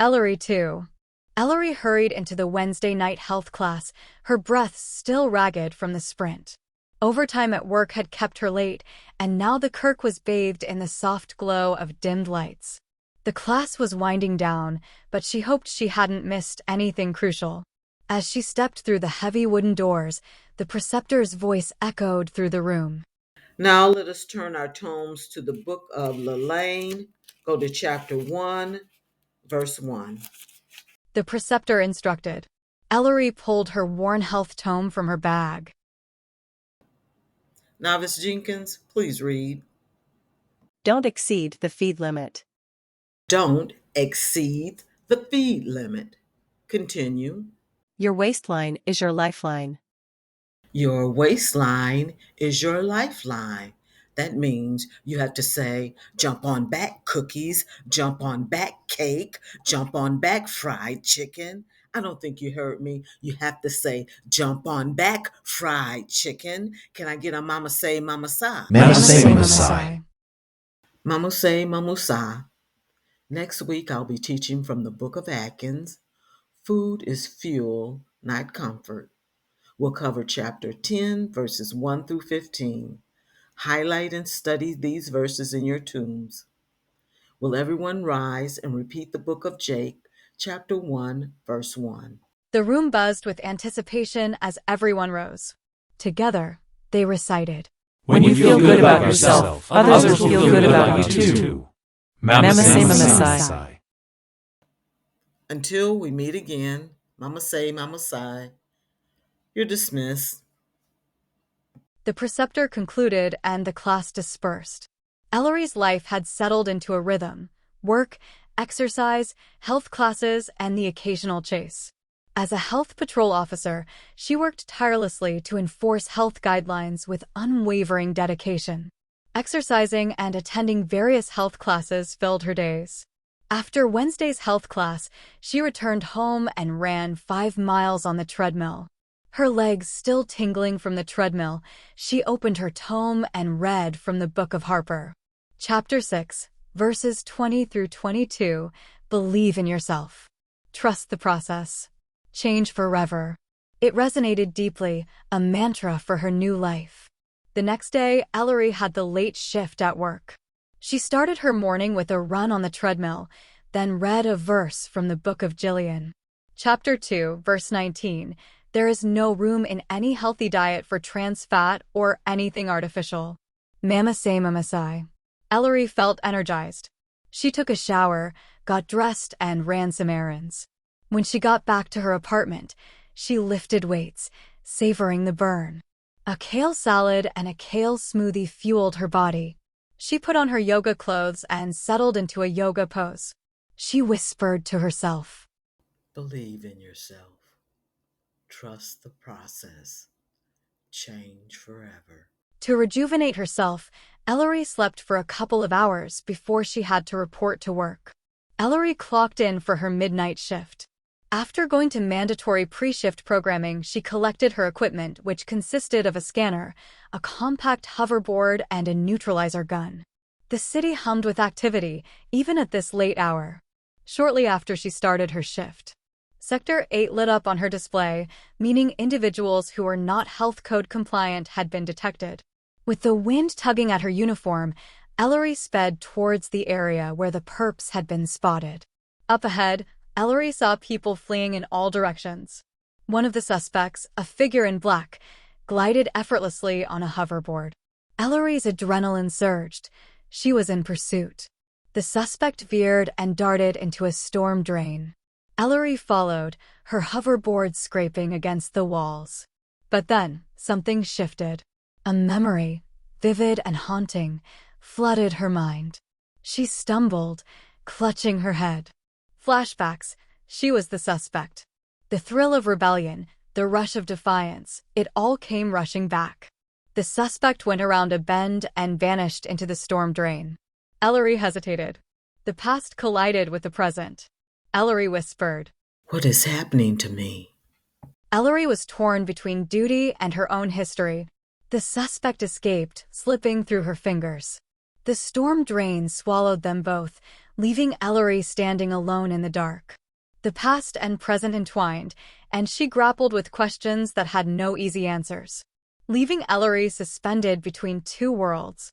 Ellery too. Ellery hurried into the Wednesday night health class, her breath still ragged from the sprint. Overtime at work had kept her late, and now the Kirk was bathed in the soft glow of dimmed lights. The class was winding down, but she hoped she hadn't missed anything crucial. As she stepped through the heavy wooden doors, the preceptor's voice echoed through the room. Now let us turn our tomes to the book of Law-Elarie. Go to chapter 1, verse 1. The preceptor instructed. Ellery pulled her worn health tome from her bag. Novice Jenkins, please read. Don't exceed the feed limit. Don't exceed the feed limit. Continue. Your waistline is your lifeline. Your waistline is your lifeline. That means you have to say, jump on back cookies, jump on back cake, jump on back fried chicken. I don't think you heard me. You have to say, jump on back fried chicken. Can I get a mama say, mama sa? Mama say, mama sigh. Mama say, mama sa. Next week, I'll be teaching from the book of Atkins. Food is fuel, not comfort. We'll cover chapter 10, verses 1 through 15. Highlight and study these verses in your tombs. Will everyone rise and repeat the book of Jake, chapter 1, verse 1? The room buzzed with anticipation as everyone rose. Together, they recited. When you feel good about yourself, others will feel good about you too. Mama say, mama sigh. Until we meet again, mama say, mama sigh. You're dismissed. The preceptor concluded and the class dispersed. Ellery's life had settled into a rhythm: work, exercise, health classes, and the occasional chase. As a health patrol officer, she worked tirelessly to enforce health guidelines with unwavering dedication. Exercising and attending various health classes filled her days. After Wednesday's health class, she returned home and ran 5 miles on the treadmill. Her legs still tingling from the treadmill, she opened her tome and read from the Book of Harper. Chapter 6, verses 20 through 22, Believe in yourself. Trust the process. Change forever. It resonated deeply, a mantra for her new life. The next day, Ellery had the late shift at work. She started her morning with a run on the treadmill, then read a verse from the Book of Jillian. Chapter 2, verse 19, There is no room in any healthy diet for trans fat or anything artificial. Mama say, mama sigh. Ellery felt energized. She took a shower, got dressed, and ran some errands. When she got back to her apartment, she lifted weights, savoring the burn. A kale salad and a kale smoothie fueled her body. She put on her yoga clothes and settled into a yoga pose. She whispered to herself, Believe in yourself. Trust the process. Change forever. To rejuvenate herself, Ellery slept for a couple of hours before she had to report to work. Ellery clocked in for her midnight shift. After going to mandatory pre-shift programming, she collected her equipment, which consisted of a scanner, a compact hoverboard, and a neutralizer gun. The city hummed with activity, even at this late hour. Shortly after she started her shift, Sector 8 lit up on her display, meaning individuals who were not health code compliant had been detected. With the wind tugging at her uniform, Ellery sped towards the area where the perps had been spotted. Up ahead, Ellery saw people fleeing in all directions. One of the suspects, a figure in black, glided effortlessly on a hoverboard. Ellery's adrenaline surged. She was in pursuit. The suspect veered and darted into a storm drain. Ellery followed, her hoverboard scraping against the walls. But then, something shifted. A memory, vivid and haunting, flooded her mind. She stumbled, clutching her head. Flashbacks. She was the suspect. The thrill of rebellion, the rush of defiance, it all came rushing back. The suspect went around a bend and vanished into the storm drain. Ellery hesitated. The past collided with the present. Ellery whispered, What is happening to me? Ellery was torn between duty and her own history. The suspect escaped, slipping through her fingers. The storm drain swallowed them both, leaving Elarie standing alone in the dark. The past and present entwined, and she grappled with questions that had no easy answers, leaving Elarie suspended between two worlds.